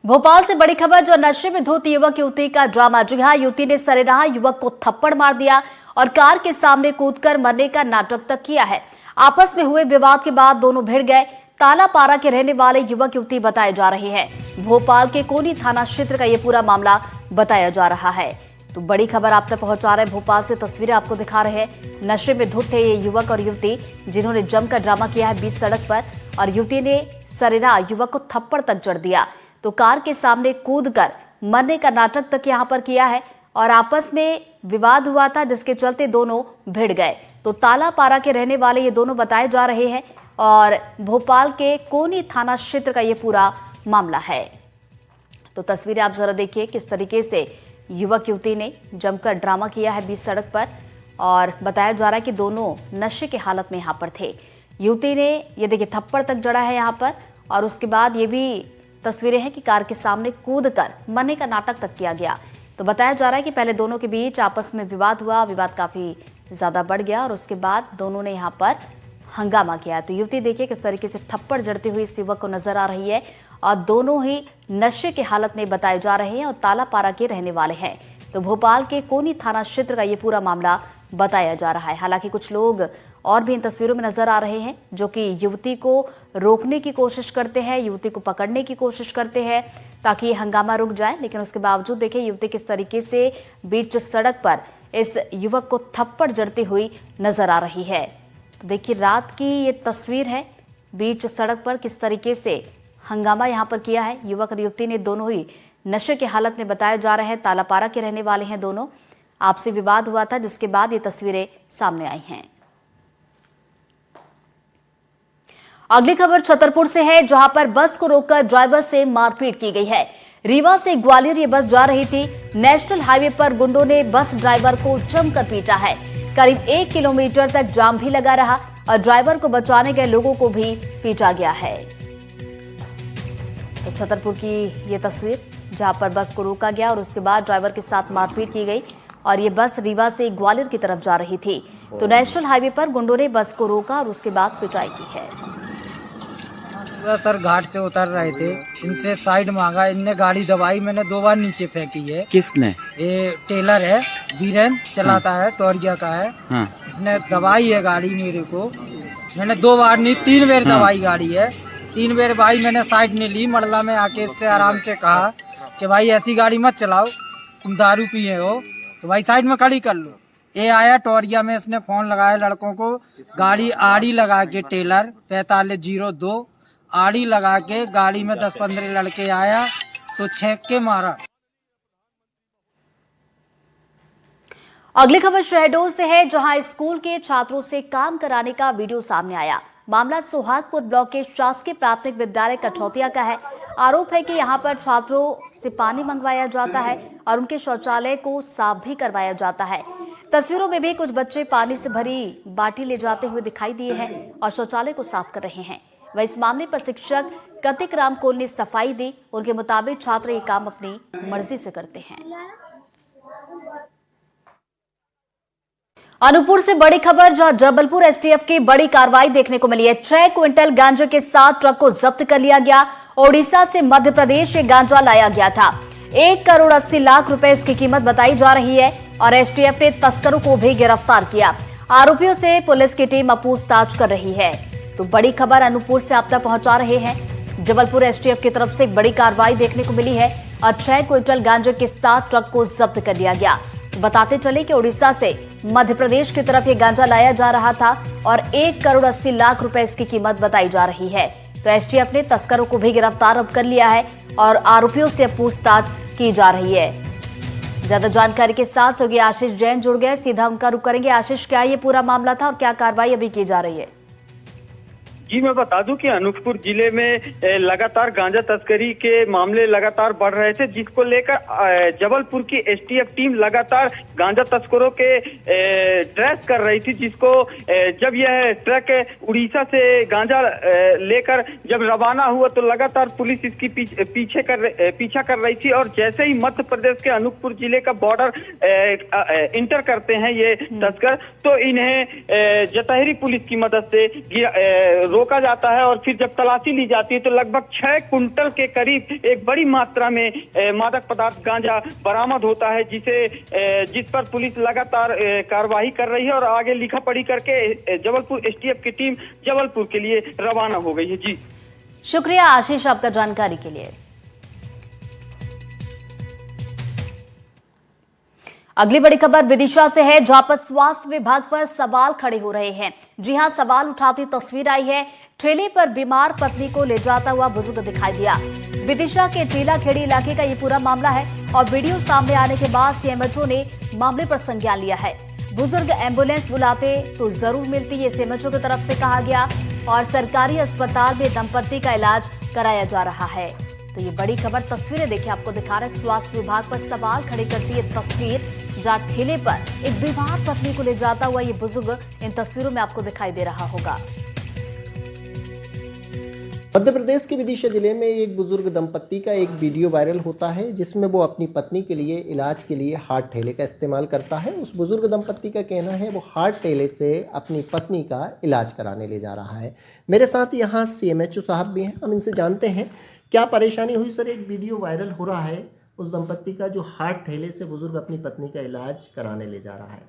भोपाल से बड़ी खबर, जो नशे में धुत युवक युवती का ड्रामा। जी हाँ, युवती ने सरेराह युवक को थप्पड़ मार दिया और कार के सामने कूदकर मरने का नाटक तक किया है। आपस में हुए विवाद के बाद दोनों भिड़ गए। तालापारा के रहने वाले युवक युवती बताए जा रहे हैं। भोपाल के कोनी थाना क्षेत्र का ये पूरा मामला बताया जा रहा है। तो बड़ी खबर आप तक पहुंचा रहे भोपाल से, तस्वीरें आपको दिखा रहे हैं। नशे में धुत थे ये युवक और युवती, जिन्होंने जमकर ड्रामा किया है बीच सड़क पर, और युवती ने सरेराह युवक को थप्पड़ तक जड़ दिया। तो कार के सामने कूदकर मरने का नाटक तक यहां पर किया है और आपस में विवाद हुआ था, जिसके चलते दोनों भिड़ गए। तो तालापारा के रहने वाले ये दोनों बताए जा रहे हैं और भोपाल के कोनी थाना क्षेत्र का ये पूरा मामला है। तो तस्वीरें आप जरा देखिए किस तरीके से युवक युवती ने जमकर ड्रामा किया है बीच सड़क पर, और बताया जा रहा है कि दोनों नशे की हालत में यहां पर थे। युवती ने ये देखिए थप्पड़ तक जड़ा है यहां पर, और उसके बाद ये भी तस्वीरें हैं कि कार के सामने कूदकर मरने का नाटक तक किया गया। तो बताया जा रहा है कि पहले दोनों के बीच आपस में विवाद हुआ, विवाद काफी ज्यादा बढ़ गया और उसके बाद दोनों ने यहां पर हंगामा किया। तो युवती देखिए किस तरीके से थप्पड़ जड़ते हुए इस युवक को नजर आ रही है, और दोनों ही नशे की हालत में बताए जा रहे हैं और तालापारा के रहने वाले हैं। तो भोपाल के कोनी थाना क्षेत्र का ये पूरा मामला बताया जा रहा है। हालांकि कुछ लोग और भी इन तस्वीरों में नजर आ रहे हैं, जो कि युवती को रोकने की कोशिश करते हैं, युवती को पकड़ने की कोशिश करते हैं ताकि ये हंगामा रुक जाए। लेकिन उसके बावजूद देखिए युवती किस तरीके से बीच सड़क पर इस युवक को थप्पड़ जड़ती हुई नजर आ रही है। तो देखिए रात की ये तस्वीर है, बीच सड़क पर किस तरीके से हंगामा यहाँ पर किया है। युवक और युवती ने दोनों ही नशे की हालत में बताए जा रहे हैं। तालापारा के रहने वाले हैं दोनों। आपसी विवाद हुआ था, जिसके बाद ये तस्वीरें सामने आई हैं। अगली खबर छतरपुर से है, जहां पर बस को रोककर ड्राइवर से मारपीट की गई है। रीवा से ग्वालियर ये बस जा रही थी। नेशनल हाईवे पर गुंडों ने बस ड्राइवर को जमकर पीटा है। करीब 1 किलोमीटर तक जाम भी लगा रहा और ड्राइवर को बचाने गए लोगों को भी पीटा गया है। तो छतरपुर की ये तस्वीर, जहां पर बस को रोका गया और उसके बाद ड्राइवर के साथ मारपीट की गई, और ये बस रीवा से ग्वालियर की तरफ जा रही थी। तो नेशनल हाईवे पर गुंडों ने बस को रोका और उसके बाद पिटाई की है। सर घाट से उतर रहे थे, इनसे साइड मांगा, इनने गाड़ी दबाई, मैंने 2 बार नीचे फेंकी है। किसने? ये टेलर है, वीरेंद्र चलाता है, टोरिया का है। हाँ। इसने दबाई है गाड़ी मेरे को, मैंने 2 बार नहीं 3 बार दबाई गाड़ी है। 3 बार भाई मैंने साइड ने ली, मरला में आके इससे आराम से कहा कि भाई ऐसी गाड़ी मत चलाओ, तुम दारू पिए हो तो भाई साइड में खड़ी कर लो। ये आया टोरिया में, इसने फोन लगाया लड़कों को, गाड़ी आड़ी लगा के टेलर 4502 आड़ी लगा के गाड़ी में 10-15 लड़के आया तो छेक के मारा। अगली खबर शहडोल से है, जहां स्कूल के छात्रों से काम कराने का वीडियो सामने आया। मामला सोहागपुर ब्लॉक के शासकीय प्राथमिक विद्यालय कठौतिया का है। आरोप है कि यहां पर छात्रों से पानी मंगवाया जाता है और उनके शौचालय को साफ भी करवाया जाता है। तस्वीरों में भी कुछ बच्चे पानी से भरी बाल्टी ले जाते हुए दिखाई दिए हैं और शौचालय को साफ कर रहे हैं। वह इस मामले पर शिक्षक कतिक राम कोल ने सफाई दी। उनके मुताबिक छात्र ये काम अपनी मर्जी से करते हैं। अनूपपुर से बड़ी खबर, जहां जबलपुर एसटीएफ की बड़ी कार्रवाई देखने को मिली है। 6 क्विंटल गांजे के साथ ट्रक को जब्त कर लिया गया। ओडिशा से मध्य प्रदेश से गांजा लाया गया था। 1 करोड़ 80 लाख रुपए इसकी कीमत बताई जा रही है और एसटीएफ ने तस्करों को भी गिरफ्तार किया। आरोपियों से पुलिस की टीम अब पूछताछ कर रही है। तो बड़ी खबर अनूपपुर से आप तक पहुंचा रहे हैं। जबलपुर एसटीएफ की तरफ से एक बड़ी कार्रवाई देखने को मिली है और 6 क्विंटल गांजे के साथ ट्रक को जब्त कर लिया गया। तो बताते चले कि ओडिशा से मध्य प्रदेश की तरफ ये गांजा लाया जा रहा था और 1 करोड़ 80 लाख रुपए इसकी कीमत बताई जा रही है। तो एसटीएफ ने तस्करों को भी गिरफ्तार अब कर लिया है और आरोपियों से पूछताछ की जा रही है। ज्यादा जानकारी के साथ सहयोगी आशीष जैन जुड़ गए, सीधा उनका रुख करेंगे। आशीष, क्या ये पूरा मामला था और क्या कार्रवाई अभी की जा रही है? जी मैं बता दूं कि अनूपपुर जिले में लगातार गांजा तस्करी के मामले लगातार बढ़ रहे थे, जिसको लेकर जबलपुर की एसटीएफ टीम लगातार गांजा तस्करों के ट्रेस कर रही थी। जिसको जब यह ट्रक उड़ीसा से गांजा लेकर जब रवाना हुआ तो लगातार पुलिस इसकी पीछा कर रही थी, और जैसे ही मध्य प्रदेश के अनूपपुर जिले का बॉर्डर इंटर करते हैं ये तस्कर, तो इन्हें जतहरी पुलिस की मदद से रोका जाता है और फिर जब तलाशी ली जाती है तो लगभग 6 कुंटल के करीब एक बड़ी मात्रा में मादक पदार्थ गांजा बरामद होता है, जिस पर पुलिस लगातार कार्रवाई कर रही है और आगे लिखा पढ़ी करके जबलपुर एसटीएफ की टीम जबलपुर के लिए रवाना हो गई है। जी शुक्रिया आशीष आपका जानकारी के लिए। अगली बड़ी खबर विदिशा से है, जहां पर स्वास्थ्य विभाग पर सवाल खड़े हो रहे हैं। जी हां, सवाल उठाती तस्वीर आई है। ठेले पर बीमार पत्नी को ले जाता हुआ बुजुर्ग दिखाई दिया। विदिशा के टीलाखेड़ी इलाके का ये पूरा मामला है और वीडियो सामने आने के बाद सीएमएचओ ने मामले पर संज्ञान लिया है। बुजुर्ग एम्बुलेंस बुलाते तो जरूर मिलती, ये सीएमएचओ की तरफ से कहा गया और सरकारी अस्पताल में दंपत्ति का इलाज कराया जा रहा है। तो ये बड़ी खबर, तस्वीरें देखिए, आपको दिखा रहे स्वास्थ्य विभाग पर सवाल खड़े करती है तस्वीर, जहां ठेले पर एक बीमार पत्नी को ले जाता हुआ ये बुजुर्ग इन तस्वीरों में आपको दिखाई दे रहा होगा। मध्य प्रदेश के विदिशा जिले में एक बुजुर्ग दंपत्ति का एक वीडियो वायरल होता है, जिसमें वो अपनी पत्नी के लिए इलाज के लिए हाथ ठेले का इस्तेमाल करता है। उस बुजुर्ग दंपत्ति का कहना है वो हाथ ठेले से अपनी पत्नी का इलाज कराने ले जा रहा है। मेरे साथ यहाँ सीएमएचओ साहब भी हैं, हम इनसे जानते हैं क्या परेशानी हुई। सर, एक वीडियो वायरल हो रहा है उस दंपत्ति का जो हाथ ठेले से बुजुर्ग अपनी पत्नी का इलाज कराने ले जा रहा है।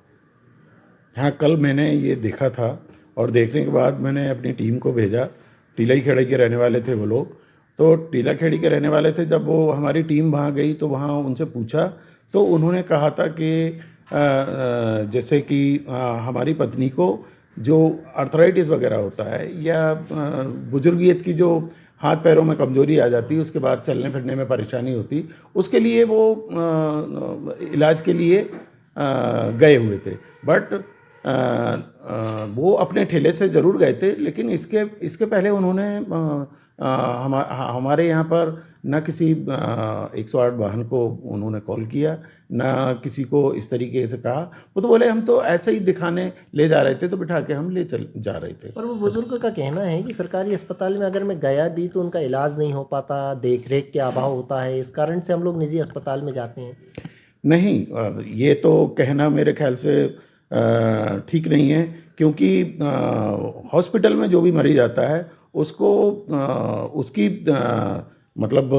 हाँ, कल मैंने ये देखा था और देखने के बाद मैंने अपनी टीम को भेजा। टीला खेड़ी के रहने वाले थे वो लोग, तो टीला खेड़ी के रहने वाले थे। जब वो हमारी टीम वहाँ गई तो वहाँ उनसे पूछा तो उन्होंने कहा था कि जैसे कि हमारी पत्नी को जो आर्थराइटिस वगैरह होता है या बुजुर्गियत की जो हाथ पैरों में कमजोरी आ जाती है, उसके बाद चलने फिरने में परेशानी होती, उसके लिए वो इलाज के लिए गए हुए थे। बट वो अपने ठेले से ज़रूर गए थे, लेकिन इसके पहले उन्होंने हमारे यहाँ पर न किसी 108 वाहन को उन्होंने कॉल किया, न किसी को इस तरीके से कहा। वो तो बोले हम तो ऐसे ही दिखाने ले जा रहे थे, तो बिठा के हम ले चल जा रहे थे। और वो बुजुर्ग का कहना है कि सरकारी अस्पताल में अगर मैं गया भी तो उनका इलाज नहीं हो पाता, देख रेख के अभाव होता है, इस कारण से हम लोग निजी अस्पताल में जाते हैं। नहीं, ये तो कहना मेरे ख्याल से ठीक नहीं है, क्योंकि हॉस्पिटल में जो भी मरीज आता है उसको उसकी मतलब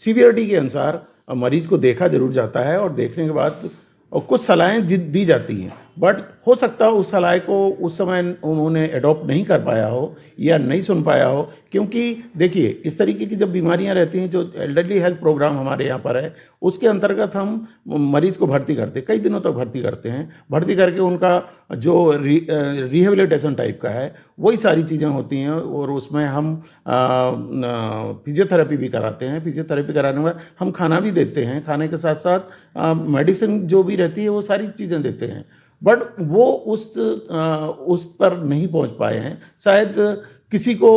सीवियरिटी के अनुसार मरीज को देखा जरूर जाता है और देखने के बाद कुछ सलाहें दी जाती हैं। बट हो सकता है उस सलाह को उस समय उन्होंने अडॉप्ट नहीं कर पाया हो या नहीं सुन पाया हो, क्योंकि देखिए इस तरीके की जब बीमारियां रहती हैं, जो एल्डरली हेल्थ प्रोग्राम हमारे यहाँ पर है, उसके अंतर्गत हम मरीज को भर्ती करते हैं, कई दिनों तक भर्ती करते हैं। भर्ती करके उनका जो रिहेबिलिटेशन टाइप का है वही सारी चीज़ें होती हैं और उसमें हम फिजियोथेरेपी भी कराते हैं। फिजियोथेरेपी कराने में हम खाना भी देते हैं, खाने के साथ साथ मेडिसिन जो भी रहती है वो सारी चीज़ें देते हैं। बट वो उस पर नहीं पहुंच पाए हैं। शायद किसी को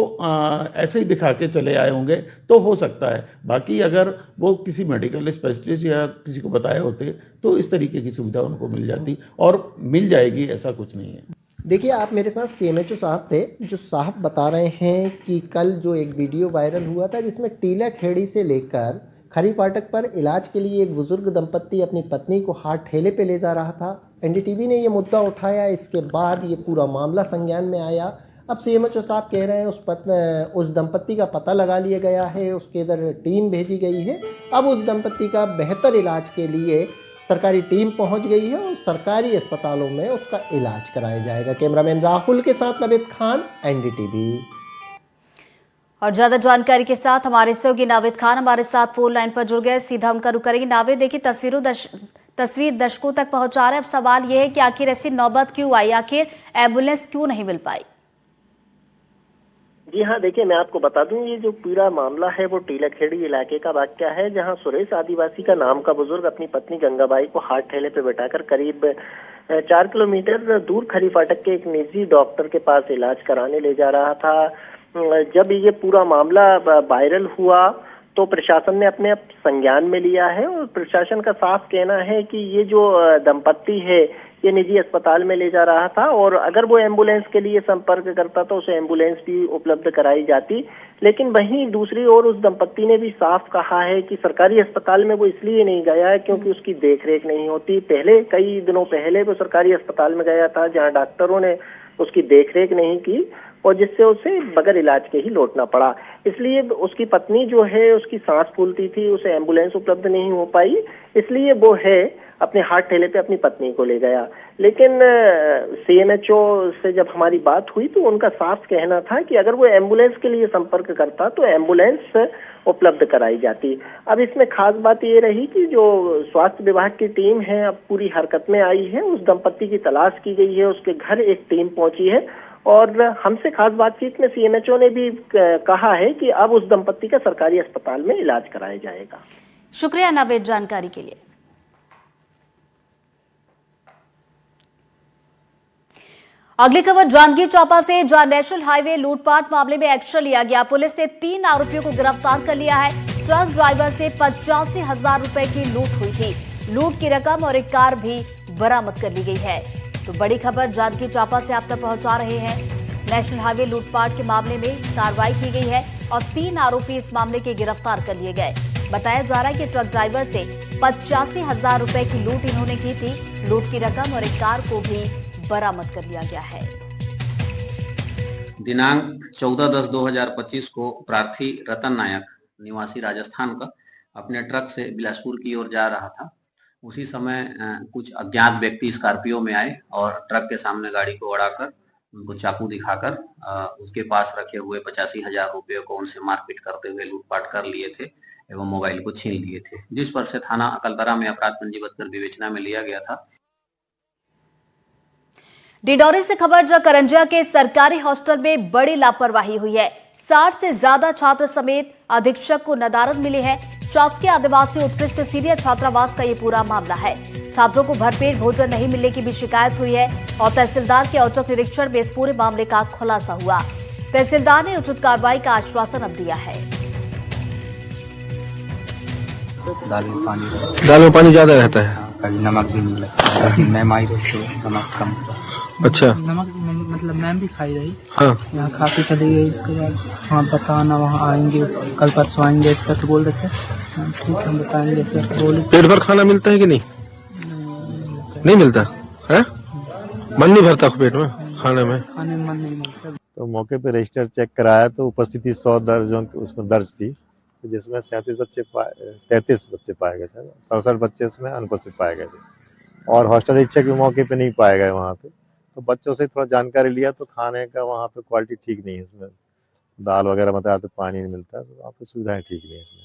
ऐसे ही दिखा के चले आए होंगे तो हो सकता है। बाकी अगर वो किसी मेडिकल स्पेशलिस्ट या किसी को बताए होते तो इस तरीके की सुविधा उनको मिल जाती और मिल जाएगी, ऐसा कुछ नहीं है। देखिए, आप मेरे साथ सीएमएचओ साहब थे, जो साहब बता रहे हैं कि कल जो एक वीडियो वायरल हुआ था जिसमें टीला खेड़ी से लेकर खरी फाटक पर इलाज के लिए एक बुजुर्ग दंपत्ति अपनी पत्नी को हाथ ठेले पे ले जा रहा था। एनडीटीवी ने ये मुद्दा उठाया, इसके बाद ये पूरा मामला संज्ञान में आया। अब सीएमएचओ साहब कह रहे हैं उस दंपत्ति का पता लगा लिया गया है, उसके इधर टीम भेजी गई है। अब उस दंपत्ति का बेहतर इलाज के लिए सरकारी टीम पहुंच गई है और सरकारी अस्पतालों में उसका इलाज कराया जाएगा। कैमरामैन राहुल के साथ नवेद खान, एनडीटीवी। और ज्यादा जानकारी के साथ हमारे सहयोगी नावेद खान हमारे साथ फोन लाइन पर जुड़ गए, सीधा हम रुक करेंगे। नावेद, देखिए तस्वीर दर्शकों तक पहुंचा रहे हैं। अब सवाल यह है कि आखिर ऐसी नौबत क्यों आई, आखिर एम्बुलेंस क्यों नहीं मिल पाई? जी हाँ, देखिए मैं आपको बता दूं, ये जो पूरा मामला है वो टीला खेड़ी इलाके का वाकया है, जहां सुरेश आदिवासी का नाम का बुजुर्ग अपनी पत्नी गंगाबाई को हाथ ठेले पे बैठाकर करीब 4 किलोमीटर दूर खरी फाटक के एक निजी डॉक्टर के पास इलाज कराने ले जा रहा था। जब ये पूरा मामला वायरल हुआ तो प्रशासन ने अपने संज्ञान में लिया है और प्रशासन का साफ कहना है कि ये जो दंपत्ति है ये निजी अस्पताल में ले जा रहा था और अगर वो एम्बुलेंस के लिए संपर्क करता तो उसे एम्बुलेंस भी उपलब्ध कराई जाती। लेकिन वहीं दूसरी ओर उस दंपत्ति ने भी साफ कहा है कि सरकारी अस्पताल में वो इसलिए नहीं गया है क्योंकि उसकी देखरेख नहीं होती। पहले कई दिनों पहले वो सरकारी अस्पताल में गया था जहां डॉक्टरों ने उसकी देखरेख नहीं की और जिससे उसे बगैर इलाज के ही लौटना पड़ा। इसलिए उसकी पत्नी जो है उसकी सांस फूलती थी, उसे एम्बुलेंस उपलब्ध नहीं हो पाई, इसलिए वो है अपने हाथ ठेले पे अपनी पत्नी को ले गया। लेकिन सीएमएचओ से जब हमारी बात हुई तो उनका साफ कहना था कि अगर वो एम्बुलेंस के लिए संपर्क करता तो एम्बुलेंस उपलब्ध कराई जाती। अब इसमें खास बात ये रही कि जो स्वास्थ्य विभाग की टीम है अब पूरी हरकत में आई है, उस दंपत्ति की तलाश की गई है, उसके घर एक टीम पहुंची है और हमसे खास बातचीत में सीएमएचओ ने भी कहा है कि अब उस दंपत्ति का सरकारी अस्पताल में इलाज कराया जाएगा। शुक्रिया नावेद जानकारी के लिए। अगली खबर जांजगीर चांपा से, जहां नेशनल हाईवे लूटपाट मामले में एक्शन लिया गया। पुलिस ने 3 आरोपियों को गिरफ्तार कर लिया है। ट्रक ड्राइवर से 85,000 रुपए की लूट हुई थी। लूट की रकम और एक कार भी बरामद कर ली गई है। तो बड़ी खबर जांजगीर चांपा से आप तक पहुंचा रहे हैं। नेशनल हाईवे लूटपाट के मामले में कार्रवाई की गई है और 3 आरोपी इस मामले के गिरफ्तार कर लिए गए। बताया जा रहा है कि ट्रक ड्राइवर से 85,000 रुपए की लूट इन्होंने की थी। लूट की रकम और एक कार को भी बरामद कर लिया गया है। दिनांक 14/10/2025 को प्रार्थी रतन नायक निवासी राजस्थान का अपने ट्रक से बिलासपुर की ओर जा रहा था। उसी समय कुछ अज्ञात व्यक्ति स्कॉर्पियो में आए और ट्रक के सामने गाड़ी को अड़ाकर उनको चाकू दिखाकर उसके पास रखे हुए 85,000 रुपये को उनसे मारपीट करते हुए लूटपाट कर लिए थे एवं मोबाइल को छीन लिए थे, जिस पर से थाना अकलतरा में अपराध पंजीबद्ध कर विवेचना में लिया गया था। डिंडौरी से खबर, जहां करंजिया के सरकारी हॉस्टल में बड़ी लापरवाही हुई है। 60 से ज्यादा छात्र समेत अधीक्षक को नदारद मिली है। शासकीय आदिवासी उत्कृष्ट सीनियर छात्रावास का ये पूरा मामला है। छात्रों को भरपेट भोजन नहीं मिलने की भी शिकायत हुई है और तहसीलदार के औचक निरीक्षण में इस पूरे मामले का खुलासा हुआ। तहसीलदार ने उचित कार्रवाई का आश्वासन अब दिया है। दाल में पानी ज्यादा रहता है, कभी नमक भी नहीं लगता। दिन में माई रही नमक कम। अच्छा, नमक मतलब मैम भी खाई रही, हाँ यहाँ खा के चली गई। इसके बाद हाँ बताना वहाँ आएंगे, कल परसों आएंगे इस करके बोल देते। ठीक है हम बताएंगे सर बोले। पेट भर खाना मिलता है कि नहीं? नहीं मिलता है, मन नहीं भरता पेट में खाने में मन नहीं मिलता। तो मौके पे रजिस्टर चेक कराया तो उपस्थिति 100 दर्जों उसमें दर्ज थी, तो जिसमें 33 बच्चे पाए गए थे। 67 बच्चे उसमें अनुपस्थित पाए गए थे और हॉस्टल अधीक्षक भी मौके पे नहीं पाए गए वहाँ पे। तो बच्चों से थोड़ा जानकारी लिया तो खाने का वहाँ पे क्वालिटी ठीक नहीं है, उसमें दाल वगैरह मतलब पानी नहीं मिलता, तो वहाँ पे सुविधाएं ठीक नहीं है इसमें।